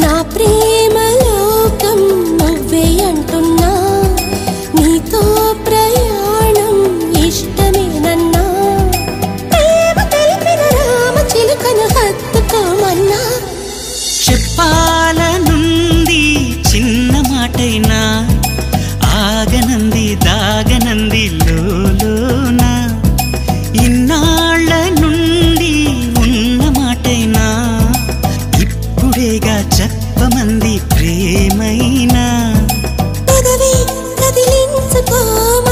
నా ప్రేమ లోకం నువ్వే అంటున్నా నీతో ప్రయాణం ఇష్టమేనన్నా ప్రేమ తెలిపిన రామ చిలుకను హత్తుకోమన్నా చెప్పాలనుంది చిన్న మాటైనా ఆగనంది దాగనంది లోలోనా ఇన్నాళ్ళ నుండి ఉన్న మాటైనా ఇప్పుడేగా చెప్పమంది ప్రేమైనా పెదవి కదిలించుకోమ